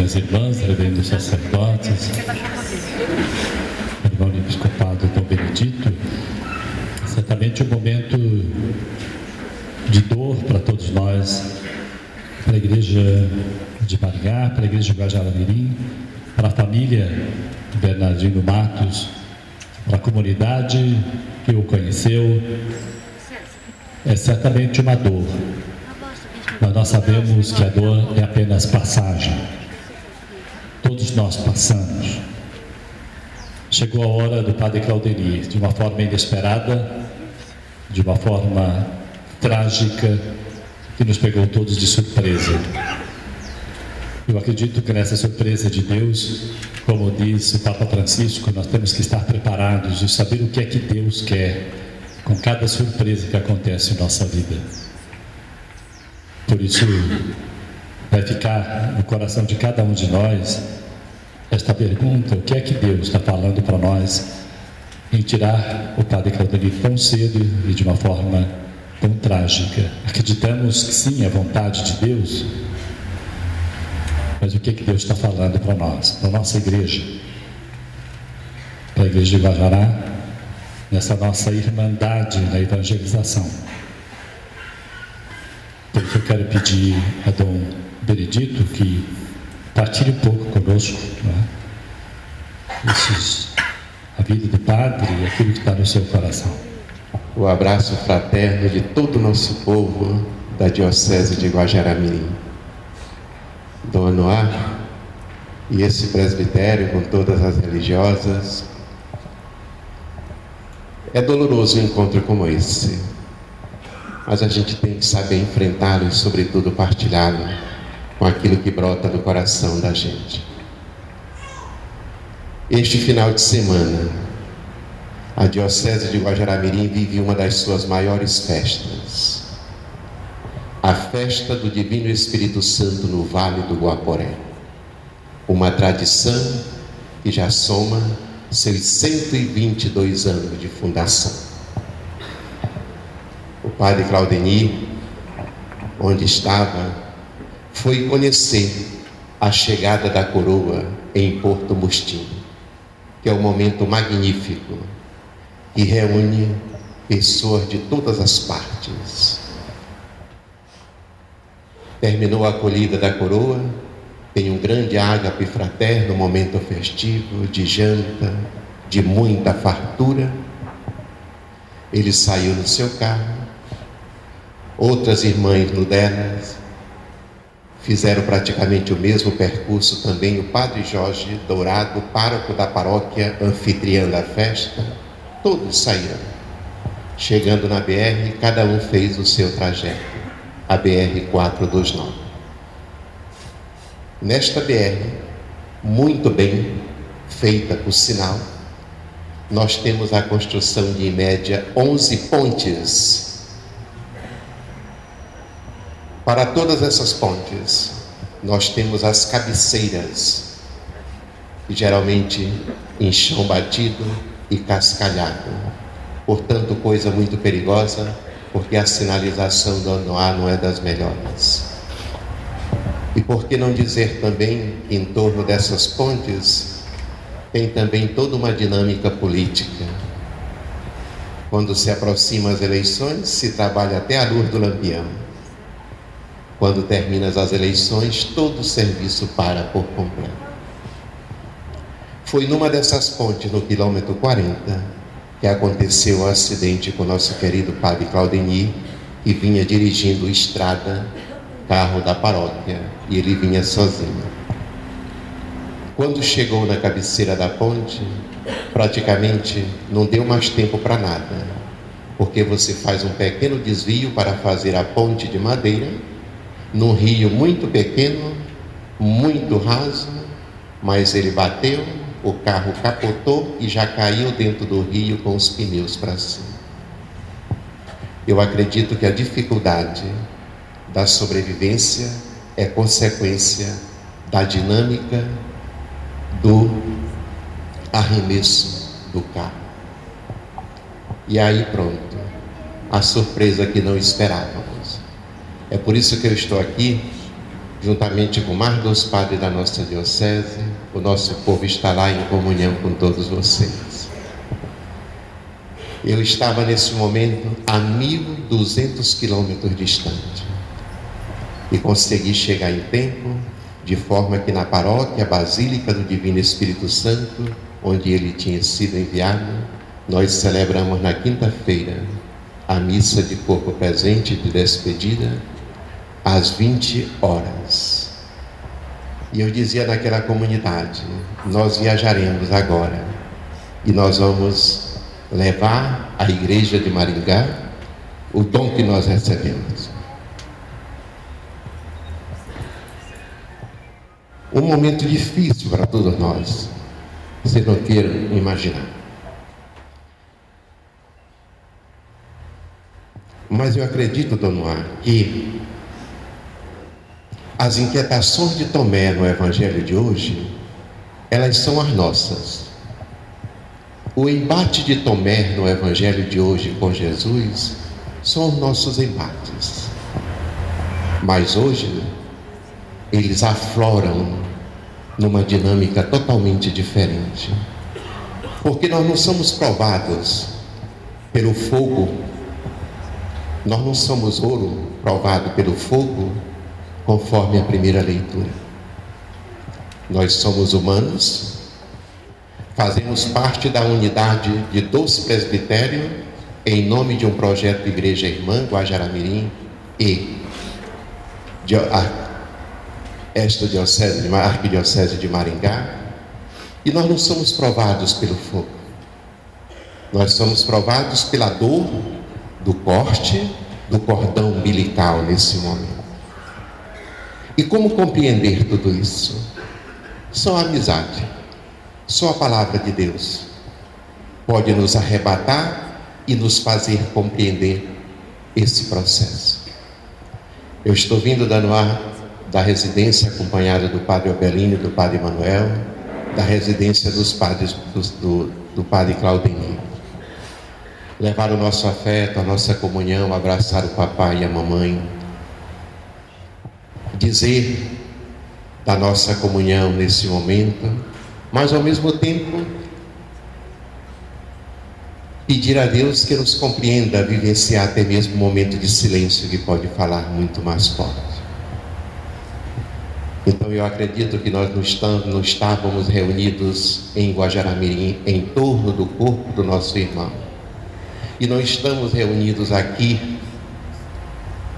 Caríssimas irmãs, reverendos sacerdotes, irmão do episcopado Dom Benedito, certamente um momento de dor para todos nós, para a Igreja de Maringá, para a Igreja de Guajará-Mirim, para a família Bernardino Matos, para a comunidade que o conheceu. É certamente uma dor, mas nós sabemos que a dor é apenas passagem. Todos nós passamos. Chegou a hora do Padre Claudemir, de uma forma inesperada, de uma forma trágica, que nos pegou todos de surpresa. Eu acredito que nessa surpresa de Deus, como diz o Papa Francisco, nós temos que estar preparados e saber o que é que Deus quer com cada surpresa que acontece em nossa vida. Por isso, vai ficar no coração de cada um de nós esta pergunta: o que é que Deus está falando para nós em tirar o Padre Claudemir tão cedo e de uma forma tão trágica? Acreditamos que sim, é vontade de Deus, mas o que é que Deus está falando para nós, para a nossa igreja, para a Igreja de Guajará, nessa nossa irmandade na evangelização? Por isso eu quero pedir a Dom Benedito que partilhe um pouco conosco, a vida do Padre e aquilo que está no seu coração. O abraço fraterno de todo o nosso povo da Diocese de Guajará-Mirim. Dom Anuar e esse presbitério com todas as religiosas. É doloroso um encontro como esse, mas a gente tem que saber enfrentá-lo e, sobretudo, partilhá-lo com aquilo que brota do coração da gente. Este final de semana, a Diocese de Guajará-Mirim vive uma das suas maiores festas, a festa do Divino Espírito Santo no Vale do Guaporé, uma tradição que já soma seus 122 anos de fundação. O Padre Claudemir, onde estava, foi conhecer a chegada da coroa em Porto Mostinho, que é um momento magnífico que reúne pessoas de todas as partes. Terminou a acolhida da coroa, tem um grande ágape fraterno, um momento festivo, de janta, de muita fartura. Ele saiu no seu carro, outras irmãs no delas, fizeram praticamente o mesmo percurso também o Padre Jorge Dourado, pároco da paróquia anfitriã da festa. Todos saíram. Chegando na BR, cada um fez o seu trajeto, a BR-429. Nesta BR, muito bem feita por sinal, nós temos a construção de, em média, 11 pontes. Para todas essas pontes, nós temos as cabeceiras, geralmente em chão batido e cascalhado. Portanto, coisa muito perigosa, porque a sinalização do Anuar não é das melhores. E por que não dizer também, em torno dessas pontes, tem também toda uma dinâmica política. Quando se aproximam as eleições, se trabalha até a luz do lampião. Quando terminam as eleições, todo o serviço para por completo. Foi numa dessas pontes, no quilômetro 40, que aconteceu o acidente com o nosso querido Padre Claudemir, que vinha dirigindo estrada, carro da paróquia, e ele vinha sozinho. Quando chegou na cabeceira da ponte, praticamente não deu mais tempo para nada, porque você faz um pequeno desvio para fazer a ponte de madeira, num rio muito pequeno, muito raso, mas ele bateu, o carro capotou e já caiu dentro do rio com os pneus para cima. Eu acredito que a dificuldade da sobrevivência é consequência da dinâmica do arremesso do carro. E aí pronto, a surpresa que não esperávamos. É por isso que eu estou aqui juntamente com mais dos padres da nossa diocese, o nosso povo está lá em comunhão com todos vocês. Eu estava nesse momento a 1.200 quilômetros distante e consegui chegar em tempo, de forma que na paróquia Basílica do Divino Espírito Santo, onde ele tinha sido enviado, nós celebramos na quinta-feira a missa de corpo presente de despedida, às 20 horas. E eu dizia naquela comunidade: nós viajaremos agora e nós vamos levar à igreja de Maringá o dom que nós recebemos. Um momento difícil para todos nós, vocês não queiram imaginar. Mas eu acredito, Dom Noir, que as inquietações de Tomé no Evangelho de hoje, elas são as nossas. O embate de Tomé no Evangelho de hoje com Jesus são os nossos embates. Mas hoje, eles afloram numa dinâmica totalmente diferente. Porque nós não somos provados pelo fogo, nós não somos ouro provado pelo fogo, conforme a primeira leitura. Nós somos humanos, fazemos parte da unidade de 12 presbitérios, em nome de um projeto de Igreja Irmã, Guajará-Mirim, e esta arquidiocese de Maringá, e nós não somos provados pelo fogo. Nós somos provados pela dor do corte do cordão umbilical nesse momento. E como compreender tudo isso? Só a amizade, só a palavra de Deus pode nos arrebatar e nos fazer compreender esse processo. Eu estou vindo da residência acompanhada do Padre Obelino e do Padre Manuel, da residência dos padres do Padre Claudemir. Levar o nosso afeto, a nossa comunhão, abraçar o papai e a mamãe, dizer da nossa comunhão nesse momento, mas ao mesmo tempo pedir a Deus que nos compreenda, vivenciar até mesmo um momento de silêncio que pode falar muito mais forte. Então eu acredito que nós não estávamos reunidos em Guajará-Mirim em torno do corpo do nosso irmão. E não estamos reunidos aqui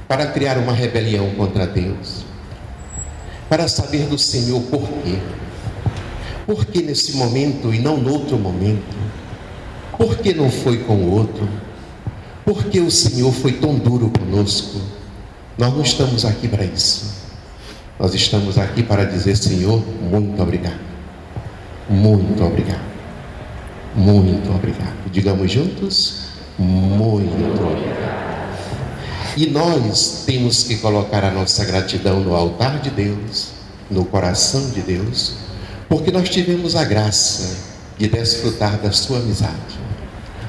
para criar uma rebelião contra Deus, para saber do Senhor por quê. Por que nesse momento e não no outro momento? Por que não foi com o outro? Por que o Senhor foi tão duro conosco? Nós não estamos aqui para isso. Nós estamos aqui para dizer: Senhor, muito obrigado. Muito obrigado. Muito obrigado. Digamos juntos: muito obrigado. E nós temos que colocar a nossa gratidão no altar de Deus, no coração de Deus, porque nós tivemos a graça de desfrutar da sua amizade,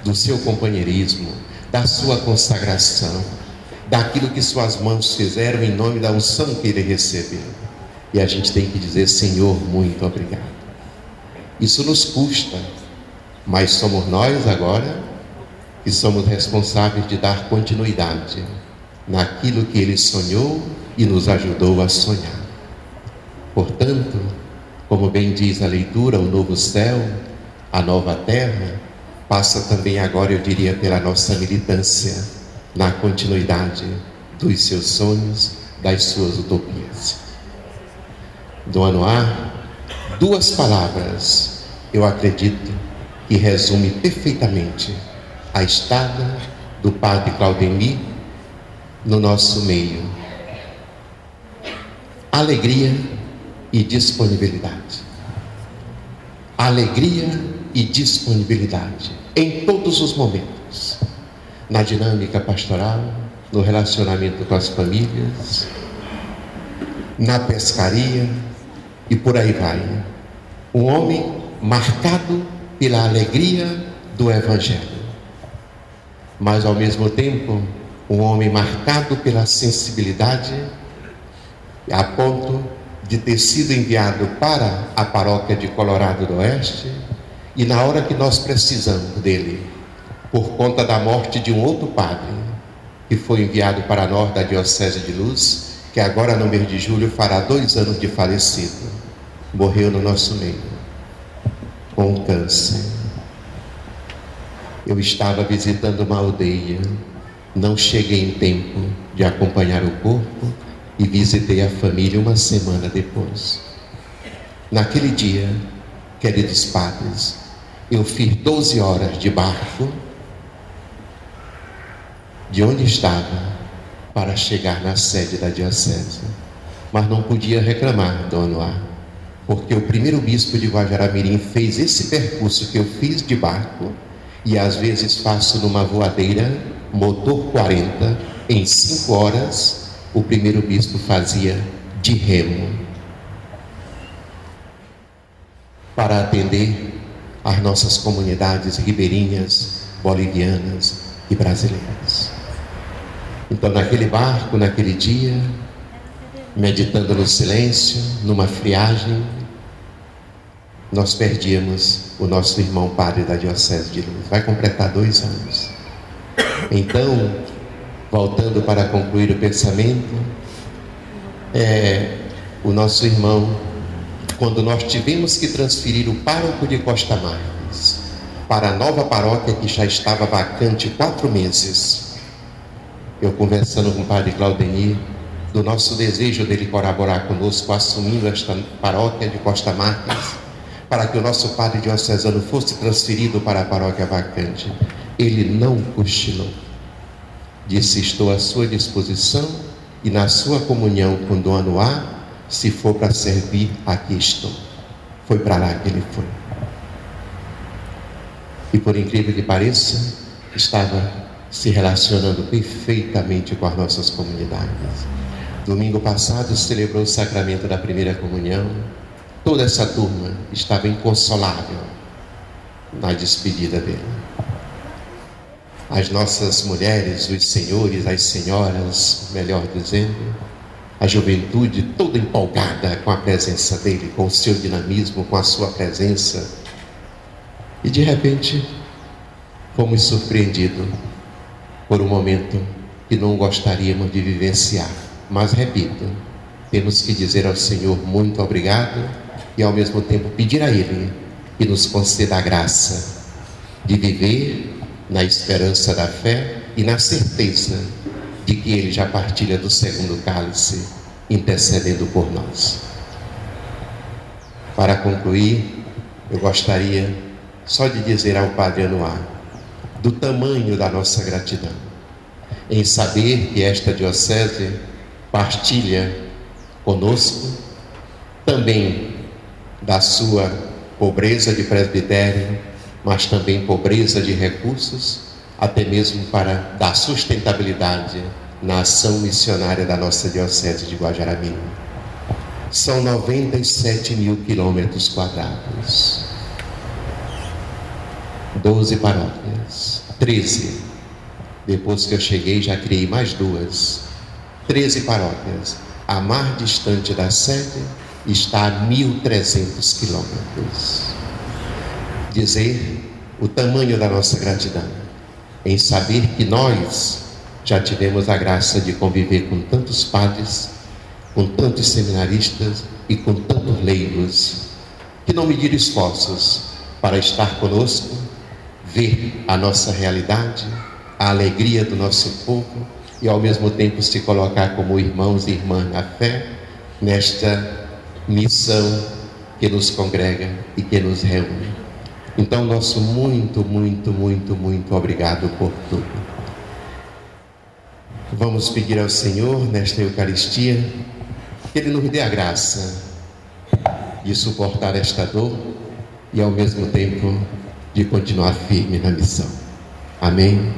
do seu companheirismo, da sua consagração, daquilo que suas mãos fizeram em nome da unção que ele recebeu. E a gente tem que dizer: Senhor, muito obrigado. Isso nos custa, mas somos nós agora que somos responsáveis de dar continuidade naquilo que ele sonhou e nos ajudou a sonhar. Portanto, como bem diz a leitura, o novo céu, a nova terra, passa também agora, eu diria, pela nossa militância na continuidade dos seus sonhos, das suas utopias. Dom Noir, duas palavras, eu acredito, que resume perfeitamente a estada do Padre Claudemir no nosso meio: alegria e disponibilidade. Alegria e disponibilidade em todos os momentos, na dinâmica pastoral, no relacionamento com as famílias, na pescaria e por aí vai. Um homem marcado pela alegria do Evangelho, mas ao mesmo tempo um homem marcado pela sensibilidade a ponto de ter sido enviado para a paróquia de Colorado do Oeste, e na hora que nós precisamos dele, por conta da morte de um outro padre, que foi enviado para nós da Diocese de Luz, que agora no mês de julho fará 2 anos de falecido, morreu no nosso meio, com câncer. Eu estava visitando uma aldeia, não cheguei em tempo de acompanhar o corpo e visitei a família uma semana depois. Naquele dia, queridos padres, eu fiz 12 horas de barco de onde estava para chegar na sede da diocese, mas não podia reclamar, Dom Anuar, porque o primeiro bispo de Guajará-Mirim fez esse percurso que eu fiz de barco, e às vezes faço numa voadeira motor 40 em 5 horas. O primeiro bispo fazia de remo para atender as nossas comunidades ribeirinhas, bolivianas e brasileiras. Então, naquele barco, naquele dia, meditando no silêncio, numa friagem, nós perdíamos o nosso irmão padre da Diocese de Luz. Vai completar 2 anos. Então, voltando para concluir o pensamento, o nosso irmão, quando nós tivemos que transferir o pároco de Costa Marques para a nova paróquia que já estava vacante 4 meses, eu conversando com o padre Claudenir, do nosso desejo dele colaborar conosco, assumindo esta paróquia de Costa Marques, para que o nosso padre diocesano fosse transferido para a paróquia vacante, ele não cochilou. Disse: estou à sua disposição e na sua comunhão com Dom Anuar, se for para servir, aqui estou. Foi para lá que ele foi. E por incrível que pareça, estava se relacionando perfeitamente com as nossas comunidades. Domingo passado celebrou o sacramento da primeira comunhão. Toda essa turma estava inconsolável na despedida dele. As nossas mulheres, os senhores, as senhoras, melhor dizendo, a juventude toda empolgada com a presença dele, com o seu dinamismo, com a sua presença. E de repente fomos surpreendidos por um momento que não gostaríamos de vivenciar. Mas repito, temos que dizer ao Senhor muito obrigado e ao mesmo tempo pedir a Ele que nos conceda a graça de viver na esperança da fé e na certeza de que Ele já partilha do segundo cálice, intercedendo por nós. Para concluir, eu gostaria só de dizer ao Padre Anuar do tamanho da nossa gratidão em saber que esta diocese partilha conosco também da sua pobreza de presbitério, mas também pobreza de recursos, até mesmo para dar sustentabilidade na ação missionária da nossa Diocese de Guajará-Mirim. São 97 mil quilômetros quadrados, 12 paróquias, 13. Depois que eu cheguei, já criei mais 2, 13 paróquias. A mais distante da sede está a 1.300 quilômetros. Dizer o tamanho da nossa gratidão em saber que nós já tivemos a graça de conviver com tantos padres, com tantos seminaristas e com tantos leigos que não mediram esforços para estar conosco, ver a nossa realidade, a alegria do nosso povo e ao mesmo tempo se colocar como irmãos e irmãs na fé nesta missão que nos congrega e que nos reúne. Então, nosso muito, muito, muito, muito obrigado por tudo. Vamos pedir ao Senhor, nesta Eucaristia, que Ele nos dê a graça de suportar esta dor e, ao mesmo tempo, de continuar firme na missão. Amém.